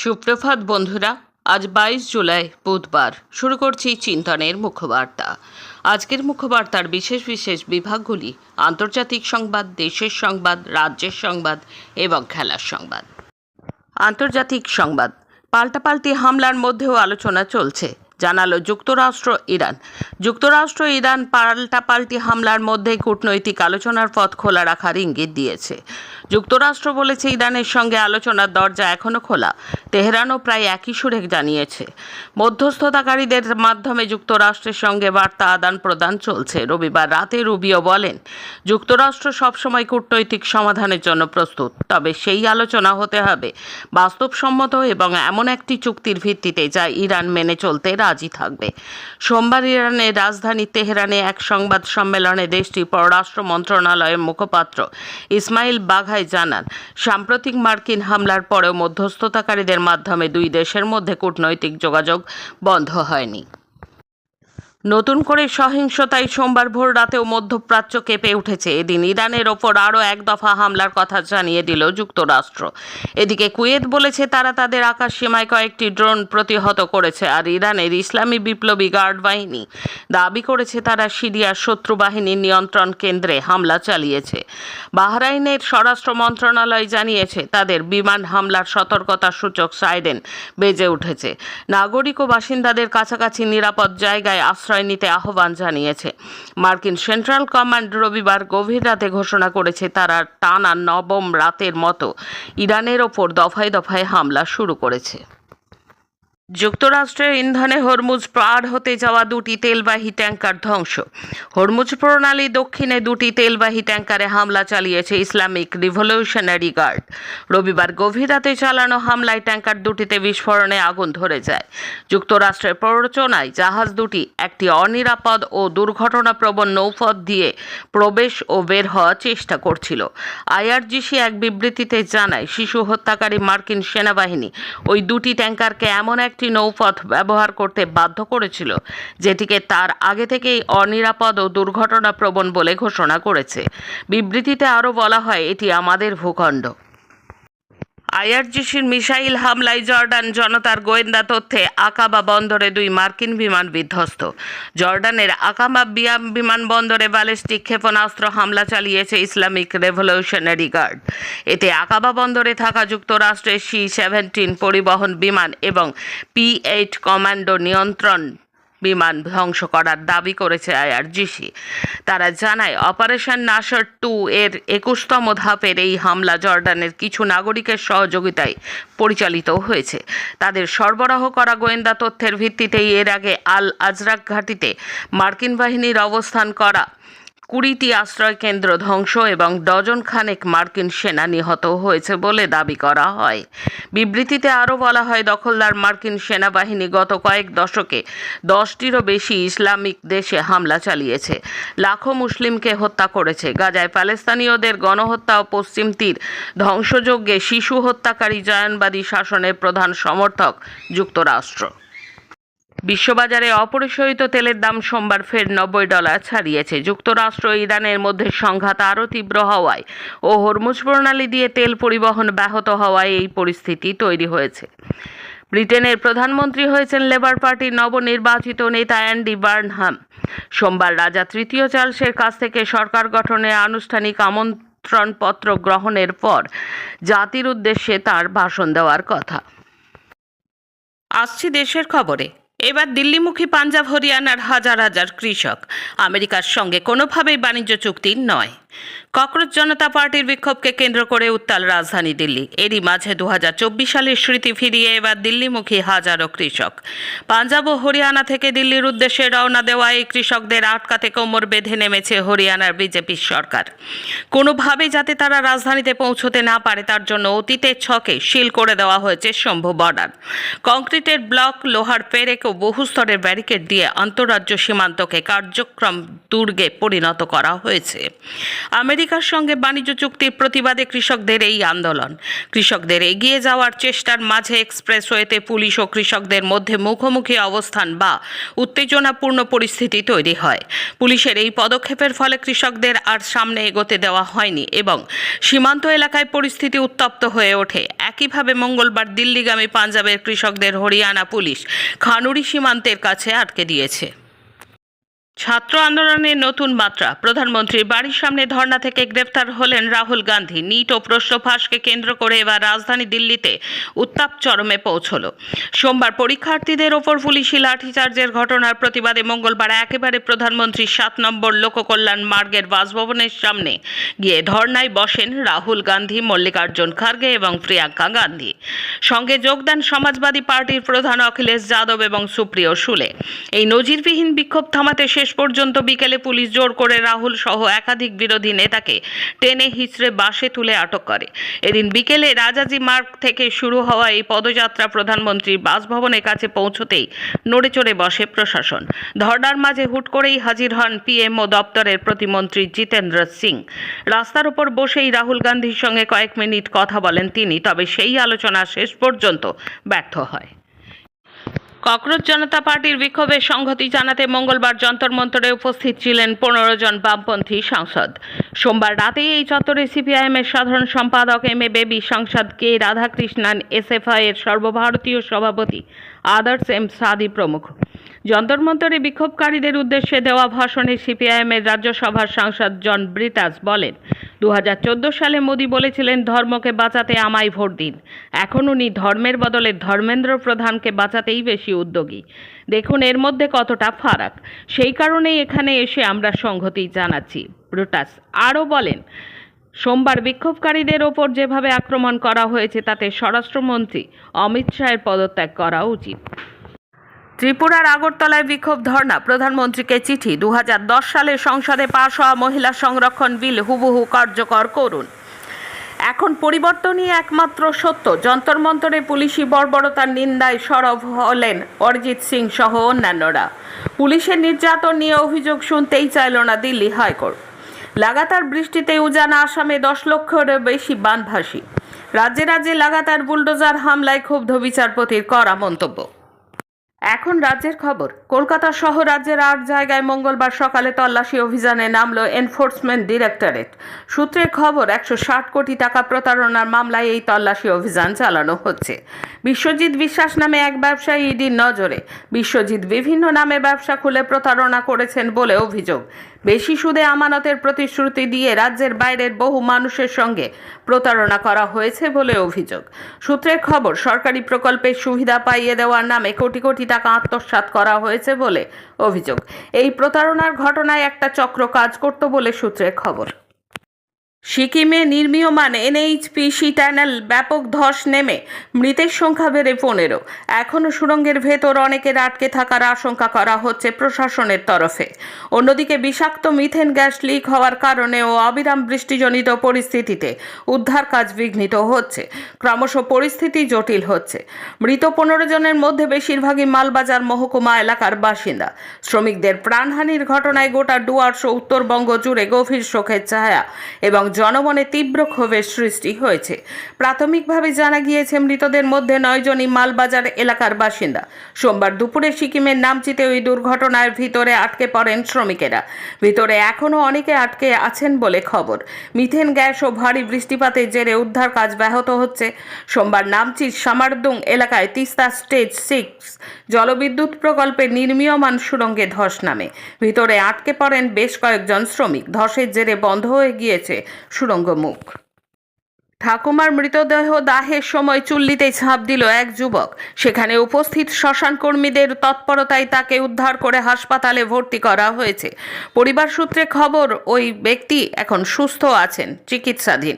সুপ্রভাত বন্ধুরা। আজ 22 জুলাই বুধবার। শুরু করছি চিন্তনের মুখবার্তা। আজকের মুখবার্তার বিশেষ বিশেষ বিভাগগুলি: আন্তর্জাতিক সংবাদ, দেশের সংবাদ, রাজ্যের সংবাদ এবং খেলার সংবাদ। আন্তর্জাতিক সংবাদ। পাল্টাপাল্টি হামলার মধ্যেও আলোচনা চলছে, জানালো যুক্তরাষ্ট্র ইরান পাল্টাপাল্টি হামলার মধ্যে কূটনৈতিক আলোচনার পথ খোলা রাখার ইঙ্গিত দিয়েছে। যুক্তরাষ্ট্র বলেছে ইরানের সঙ্গে আলোচনার দরজা এখনও খোলা। তেহরানও প্রায় একই সুরে জানিয়েছে। মধ্যস্থতাকারীদের মাধ্যমে যুক্তরাষ্ট্রের সঙ্গে বার্তা আদান প্রদান চলছে। রবিবার রাতে রুবিও বলেন, যুক্তরাষ্ট্র সবসময় কূটনৈতিক সমাধানের জন্য প্রস্তুত, তবে সেই আলোচনা হতে হবে বাস্তবসম্মত এবং এমন একটি চুক্তির ভিত্তিতে যা ইরান মেনে চলতে রাজি থাকবে। সোমবার ইরানের রাজধানী তেহরানে এক সংবাদ সম্মেলনে দেশটির পররাষ্ট্র মন্ত্রণালয়ের মুখপাত্র ইসমাইল বাঘাই জানান, সাম্প্রতিক মার্কিন হামলার পরেও মধ্যস্থতাকারীদের মাধ্যমে দুই দেশের মধ্যে কূটনৈতিক যোগাযোগ বন্ধ হয়নি। নতুন করে সহিংসতায় সোমবার ভোর রাতেও মধ্যপ্রাচ্য কেঁপে উঠেছে। এদিন ইরানের ওপর আরও এক দফা হামলার কথা জানিয়ে দিল যুক্তরাষ্ট্র। এদিকে কুয়েত বলেছে তারা তাদের আকাশ সীমায় কয়েকটি ড্রোন প্রতিহত করেছে, আর ইরানের ইসলামী বিপ্লবী গার্ড বাহিনী দাবি করেছে তারা সিরিয়ার শত্রু বাহিনীর নিয়ন্ত্রণ কেন্দ্রে হামলা চালিয়েছে। বাহরাইনের স্বরাষ্ট্র মন্ত্রণালয় জানিয়েছে তাদের বিমান হামলার সতর্কতা সূচক সাইরেন বেজে উঠেছে। নাগরিক ও বাসিন্দাদের কাছাকাছি নিরাপদ জায়গায় আশ্রয় নিতে আহ্বান জানিয়েছে। মার্কিন সেন্ট্রাল কমান্ড রবিবার গভীর রাতে ঘোষণা করেছে তারা টানা নবম রাতের মতো ইরানের ওপর দফায় দফায় হামলা শুরু করেছে। যুক্তরাষ্ট্রের ইন্ধনে হরমুজ পার হতে যাওয়া দুটি তেলবাহী ট্যাঙ্কার ধ্বংস। হরমুজ প্রণালী দক্ষিণে দুটি তেলবাহী ট্যাঙ্কারে হামলা চালিয়েছে ইসলামিক রিভলিউশনারি গার্ড। রবিবার গভীর রাতে চালানো হামলায় ট্যাঙ্কার দুটিতে বিস্ফোরণে আগুন ধরে যায়। যুক্তরাষ্ট্রের প্ররোচনায় জাহাজ দুটি একটি অনিরাপদ ও দুর্ঘটনাপ্রবণ নৌপথ দিয়ে প্রবেশ ও বের হওয়ার চেষ্টা করছিল। আইআরজিসি এক বিবৃতিতে জানায়, শিশু হত্যাকারী মার্কিন সেনাবাহিনী ওই দুটি ট্যাঙ্কারকে এমন একটি নৌপথ ব্যবহার করতে বাধ্য করেছিল যেটিকে তার আগে থেকেই অনিরাপদ ও দুর্ঘটনাপ্রবণ বলে ঘোষণা করেছে। বিবৃতিতে আরও বলা হয়, এটি আমাদের ভূখণ্ড। আইআরজিসির মিসাইল হামলায় জর্ডান জনতার গোয়েন্দা তথ্যে আকাবা বন্দরে দুই মার্কিন বিমান বিধ্বস্ত। জর্ডানের আকাবা বিমানবন্দরে ব্যালিস্টিক ক্ষেপণাস্ত্র হামলা চালিয়েছে ইসলামিক রেভলিউশনারি গার্ড। এতে আকাবা বন্দরে থাকা যুক্তরাষ্ট্রের C-17 পরিবহন বিমান এবং P-8 কমান্ডো নিয়ন্ত্রণ বিমান ধ্বংস করার দাবি করেছে আইআরজিসি। তারা জানায়, অপারেশন নাসর 2 এর 21তম ধাপের এই হামলা জর্ডানের কিছু নাগরিকের সহযোগিতায় পরিচালিত হয়েছে। তাদের সরবরাহ করা গোয়েন্দা তথ্যের ভিত্তিতেই এর আগে আল আজরাক ঘাঁটিতে মার্কিন বাহিনীর অবস্থান করা 20টি আশ্রয় কেন্দ্র ধ্বংস এবং ডজন খানেক মার্কিন সেনা নিহত হয়েছে বলে দাবি করা হয়। বিবৃতিতে আরও বলা হয়, দখলদার মার্কিন সেনাবাহিনী গত কয়েক দশকে 10টিরও বেশি ইসলামিক দেশে হামলা চালিয়েছে, লাখো মুসলিমকে হত্যা করেছে। গাজায় প্যালেস্তানীয়দের গণহত্যা ও পশ্চিম তীর ধ্বংসযজ্ঞে শিশু হত্যাকারী জায়নবাদী শাসনের প্রধান সমর্থক যুক্তরাষ্ট্র। বিশ্ববাজারে অপরিশোধিত তেলের দাম সোমবার ফের $90 ছাড়িয়েছে। যুক্তরাষ্ট্র ও ইরানের মধ্যে সংঘাত আরও তীব্র হওয়ায় ও হরমুজ প্রণালী দিয়ে তেল পরিবহন ব্যাহত হওয়ায় এই পরিস্থিতি তৈরি হয়েছে। ব্রিটেনের প্রধানমন্ত্রী হয়েছেন লেবার পার্টির নবনির্বাচিত নেতা অ্যান্ডি বার্নহাম। সোমবার রাজা তৃতীয় চার্লসের কাছ থেকে সরকার গঠনের আনুষ্ঠানিক আমন্ত্রণপত্র গ্রহণের পর জাতির উদ্দেশ্যে তাঁর ভাষণ দেওয়ার কথা। আসছি দেশের খবরে। এবার দিল্লিমুখী পাঞ্জাব হরিয়ানার হাজার হাজার কৃষক আমেরিকার সঙ্গে কোনোভাবেই বাণিজ্য চুক্তি নয়। ককরোচ জনতা পার্টির বিক্ষোভকে কেন্দ্র করে উত্তাল রাজধানী দিল্লি। এরই মাঝে 2024 সালের স্মৃতি ফিরিয়ে এবার দিল্লিমুখী হাজারো কৃষক পাঞ্জাব ও হরিয়ানা থেকে দিল্লির উদ্দেশ্যে রওনা দেওয়া এই কৃষকদের আটকাতে কোমর বেঁধে নেমেছে হরিয়ানার বিজেপি সরকার। কোনোভাবে যাতে তারা রাজধানীতে পৌঁছতে না পারে তার জন্য অতীতের ছকে সিল করে দেওয়া হয়েছে শম্ভু বর্ডার। কংক্রিটের ব্লক, লোহার পেরেক ও বহুস্তরের ব্যারিকেড দিয়ে আন্তঃরাজ্য সীমান্তকে কার্যক্রম দুর্গে পরিণত করা হয়েছে। আমেরিকা আমেরিকার সঙ্গে বাণিজ্য চুক্তির প্রতিবাদে কৃষকদের এই আন্দোলন। কৃষকদের এগিয়ে যাওয়ার চেষ্টার মাঝে এক্সপ্রেসওয়েতে পুলিশ ও কৃষকদের মধ্যে মুখোমুখি অবস্থান বা উত্তেজনাপূর্ণ পরিস্থিতি তৈরি হয়। পুলিশের এই পদক্ষেপের ফলে কৃষকদের আর সামনে এগোতে দেওয়া হয়নি এবং সীমান্ত এলাকায় পরিস্থিতি উত্তপ্ত হয়ে ওঠে। একইভাবে মঙ্গলবার দিল্লিগামী পাঞ্জাবের কৃষকদের হরিয়ানা পুলিশ খানুরি সীমান্তের কাছে আটকে দিয়েছে। ছাত্র আন্দোলনের নতুন মাত্রা। প্রধানমন্ত্রীর বাড়ির সামনে ধর্ণা থেকে গ্রেফতার হলেন রাহুল গান্ধী। নিট ও প্রশ্ন ফাঁসকে কেন্দ্র করে এবার রাজধানী দিল্লিতে উত্তাপ চরমে পৌঁছল। সোমবার পরীক্ষার্থীদের ওপর পুলিশি লাঠিচার্জের ঘটনার প্রতিবাদে মঙ্গলবার একেবারে প্রধানমন্ত্রীর 7 নম্বর লোককল্যাণ মার্গের বাসভবনের সামনে গিয়ে ধর্নায় বসেন রাহুল গান্ধী, মল্লিকার্জুন খার্গে এবং প্রিয়াঙ্কা গান্ধী। সঙ্গে যোগ দেন সমাজবাদী পার্টির প্রধান অখিলেশ যাদব এবং সুপ্রিয় সুলে। এই নজিরবিহীন বিক্ষোভ থামাতে শেষ পর্যন্ত বিকেলে পুলিশ জোর করে রাহুল সহ একাধিক বিরোধী নেতাকে টেনে হিঁচড়ে বাসে তুলে আটক করে। এদিন বিকেলে রাজাজি মার্গ থেকে শুরু হওয়া এই পদযাত্রা প্রধানমন্ত্রীর বাসভবনের কাছে পৌঁছতেই নড়েচড়ে বসে প্রশাসন। ধর্নার মাঝে হুট করেই হাজির হন পিএমও দপ্তরের প্রতিমন্ত্রী জিতেন্দ্র সিং। রাস্তার উপর বসেই রাহুল গান্ধীর সঙ্গে কয়েক মিনিট কথা বলেন তিনি, তবে সেই আলোচনা শেষ পর্যন্ত ব্যর্থ হয়। ককরোচ জনতা পার্টির বিক্ষোভে সংহতি জানাতে মঙ্গলবার যন্তর মন্তরে উপস্থিত ছিলেন 15 জন বামপন্থী সাংসদ। সোমবার রাতেই এই চত্বরে সিপিআইএমের সাধারণ সম্পাদক এম এ বেবি, সাংসদ কে রাধাকৃষ্ণন, এসএফআই এর সর্বভারতীয় সভাপতি আদার্স এম সাদি প্রমুখ। যন্তর মন্তরে বিক্ষোভকারীদের উদ্দেশ্যে দেওয়া ভাষণে সিপিআইএমের রাজ্যসভার সাংসদ জন ব্রিটাস বলেন, 2014 সালে মোদি বলেছিলেন ধর্মকে বাঁচাতে আমায় ভোট দিন। এখন উনি ধর্মের বদলে ধর্মেন্দ্র প্রধানকে বাঁচাতেই বেশি উদ্যোগী। দেখুন এর মধ্যে কতটা ফারাক। সেই কারণেই এখানে এসে আমরা সংহতি জানাচ্ছি। ব্রিটাস আরও বলেন, সোমবার বিক্ষোভকারীদের ওপর যেভাবে আক্রমণ করা হয়েছে তাতে স্বরাষ্ট্রমন্ত্রী অমিত শাহের পদত্যাগ করা উচিত। ত্রিপুরার আগরতলায় বিক্ষোভ ধর্ণা, প্রধানমন্ত্রীকে চিঠি। 2010 সালে সংসদে পাশ হওয়া মহিলা সংরক্ষণ বিল হুবহু কার্যকর করুন। এখন পরিবর্তনই একমাত্র সত্য। যন্তর মন্তরে পুলিশি বর্বরতার নিন্দায় সরব হলেন অরিজিৎ সিং সহ অন্যান্যরা। পুলিশের নির্যাতন নিয়ে অভিযোগ শুনতেই চাইল না দিল্লি হাইকোর্ট। লাগাতার বৃষ্টিতে উজান আসামে 10 লক্ষেরও বেশি বানভাসী। রাজ্যে রাজ্যে লাগাতার বুলডোজার হামলায় ক্ষুব্ধ বিচারপতির কড়া মন্তব্য। এখন রাজ্যের খবর। কলকাতা সহ রাজ্যের 8 জায়গায় মঙ্গলবার সকালে তল্লাশি অভিযানে নামল এনফোর্সমেন্ট ডিরেক্টরেট। সূত্রের খবর, 160 কোটি টাকা প্রতারণার মামলায় এই তল্লাশি অভিযান চালানো হচ্ছে। বিশ্বজিৎ বিশ্বাস নামে এক ব্যবসায়ী ইডির নজরে। বিশ্বজিৎ বিভিন্ন নামে ব্যবসা খুলে প্রতারণা করেছেন বলে অভিযোগ। বেশি সুদে আমানতের প্রতিশ্রুতি দিয়ে রাজ্যের বাইরের বহু মানুষের সঙ্গে প্রতারণা করা হয়েছে বলে অভিযোগ। সূত্রের খবর, সরকারি প্রকল্পের সুবিধা পাইয়ে দেওয়ার নামে কোটি কোটি টাকা আত্মসাৎ করা হয়েছে বলে অভিযোগ। এই প্রতারণার ঘটনায় একটা চক্র কাজ করত বলে সূত্রের খবর। সিকিমে নির্মীয়মান এনএইচপিসি টানেল ব্যাপক ধস নেমে মৃতের সংখ্যা বেড়ে 15। এখনও সুড়ঙ্গের ভেতর অনেকের আটকে থাকার আশঙ্কা করা হচ্ছে প্রশাসনের তরফে। অন্যদিকে বিষাক্ত মিথেন গ্যাস লিক হওয়ার কারণে ও অবিরাম বৃষ্টিজনিত পরিস্থিতিতে উদ্ধার কাজ বিঘ্নিত হচ্ছে। ক্রমশ পরিস্থিতি জটিল হচ্ছে। মৃত 15 জনের মধ্যে বেশিরভাগই মালবাজার মহকুমা এলাকার বাসিন্দা। শ্রমিকদের প্রাণহানির ঘটনায় গোটা ডুয়ার্স ও উত্তরবঙ্গ জুড়ে গভীর শোকের ছায়া এবং জনমনে তীব্র ক্ষোভের সৃষ্টি হয়েছে। প্রাথমিকভাবে জানা গিয়েছে মৃতদের মধ্যে 9 জনই মালবাজার এলাকার বাসিন্দা। সোমবার দুপুরে সিকিমের নামচিতে ওই দুর্ঘটনার ভিতরে আটকে পড়েন শ্রমিকেরা। ভিতরে এখনও অনেকে আটকে আছেন বলে খবর। মিথেন গ্যাস ও ভারী বৃষ্টিপাতের জেরে উদ্ধার কাজ ব্যাহত হচ্ছে। সোমবার নামচির সামারদুং এলাকায় তিস্তা স্টেজ 6 জলবিদ্যুৎ প্রকল্পের নির্মীয়মান সুড়ঙ্গে ধস নামে। ভিতরে আটকে পড়েন বেশ কয়েকজন শ্রমিক। ধসের জেরে বন্ধ হয়ে গিয়েছে সুড়ঙ্গ মুখ। ঠাকুমার মৃতদেহ দাহের সময় চুল্লিতে ঝাঁপ দিল এক যুবক। সেখানে উপস্থিত শ্মশান কর্মীদের তৎপরতায় তাকে উদ্ধার করে হাসপাতালে ভর্তি করা হয়েছে। পরিবার সূত্রে খবর, ওই ব্যক্তি এখন সুস্থ আছেন, চিকিৎসাধীন।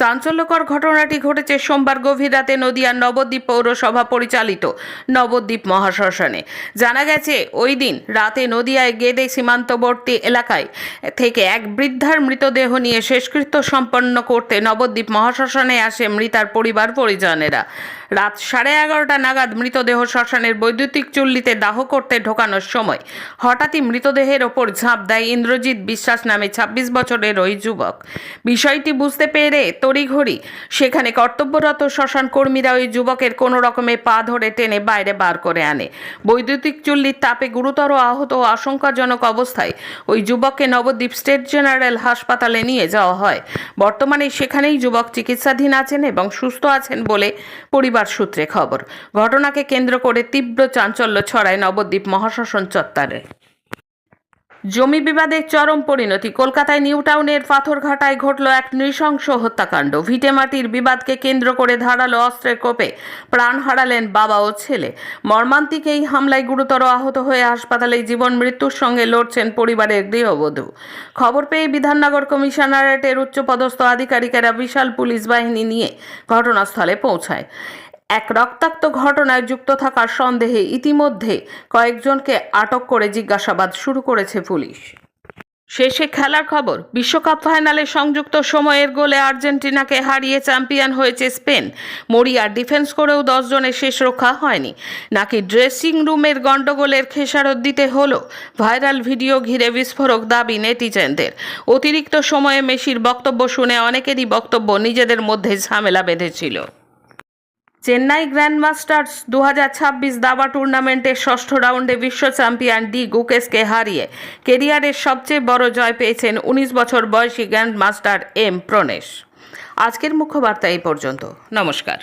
চাঞ্চল্যকর ঘটনাটি ঘটেছে সোমবার গভীর রাতে নদিয়ার নবদ্বীপ পৌরসভা পরিচালিত নবদ্বীপ মহাশ্মশানে। জানা গেছে ওই দিন রাতে নদিয়ায় গেদে সীমান্তবর্তী এলাকায় থেকে এক বৃদ্ধার মৃতদেহ নিয়ে শেষকৃত্য সম্পন্ন করতে নবদ্বীপ মহাশ্মশানে শ্মশানে আসে মৃতার পরিবার পরিজনেরা। রাত 11:30 নাগাদ মৃতদেহ শ্মশানের বৈদ্যুতিক চুল্লিতে দাহ করতে ঢোকানোর সময় হঠাৎই মৃতদেহের ওপর ঝাঁপ দেয় ইন্দ্রজিৎ বিশ্বাস নামে 26 বছরের ওই যুবক। বিষয়টি বুঝতে পেরে তড়িঘড়ি সেখানে কর্তব্যরত শ্মশান কর্মীরা ওই যুবকের কোনো রকমে পা ধরে টেনে বাইরে বার করে আনে। বৈদ্যুতিক চুল্লির তাপে গুরুতর আহত ও আশঙ্কাজনক অবস্থায় ওই যুবককে নবদ্বীপ স্টেট জেনারেল হাসপাতালে নিয়ে যাওয়া হয়। বর্তমানে সেখানেই যুবক চিকিৎসাধীন আছেন এবং সুস্থ আছেন বলে পরিবার সূত্রে খবর। ঘটনাকে কেন্দ্র করে তীব্র চাঞ্চল্য ছড়ায় নবদ্বীপ মহাশ্মশান চত্বরে। জমি বিবাদের চরম পরিণতি। কলকাতায় নিউ টাউনের পাথরঘাটায় ঘটল এক নৃশংস হত্যাকাণ্ড। ভিটেমাটির বিবাদকে কেন্দ্র করে ধারালো অস্ত্রের কোপে প্রাণ হারালেন বাবা ও ছেলে। মর্মান্তিক এই হামলায় গুরুতর আহত হয়ে হাসপাতালে জীবন মৃত্যুর সঙ্গে লড়ছেন পরিবারের গৃহবধূ। খবর পেয়ে বিধাননগর কমিশনারেটের উচ্চপদস্থ আধিকারিকেরা বিশাল পুলিশ বাহিনী নিয়ে ঘটনাস্থলে পৌঁছায়। এক রক্তাক্ত ঘটনায় যুক্ত থাকার সন্দেহে ইতিমধ্যে কয়েকজনকে আটক করে জিজ্ঞাসাবাদ শুরু করেছে পুলিশ। শেষে খেলার খবর। বিশ্বকাপ ফাইনালে সংযুক্ত সময়ের গোলে আর্জেন্টিনাকে হারিয়ে চ্যাম্পিয়ন হয়েছে স্পেন। মরিয়ার ডিফেন্স করেও 10 জনের শেষ রক্ষা হয়নি, নাকি ড্রেসিং রুমের গন্ডগোলের খেসারত দিতে হলো? ভাইরাল ভিডিও ঘিরে বিস্ফোরক দাবি নেটিজেনদের। অতিরিক্ত সময়ে মেসির বক্তব্য শুনে অনেকেরই বক্তব্য নিজেদের মধ্যে ঝামেলা বেঁধেছিল। চেন্নাই গ্র্যান্ডমাস্টার্স 2026 দাবা টুর্নামেন্টের 6ষ্ঠ রাউন্ডে বিশ্ব চ্যাম্পিয়ন ডি গুকেশকে হারিয়ে কেরিয়ারের সবচেয়ে বড় জয় পেয়েছেন 19 বছর বয়সী গ্র্যান্ডমাস্টার এম প্রণেশ। আজকের মুখ্য বার্তা এই পর্যন্ত। নমস্কার।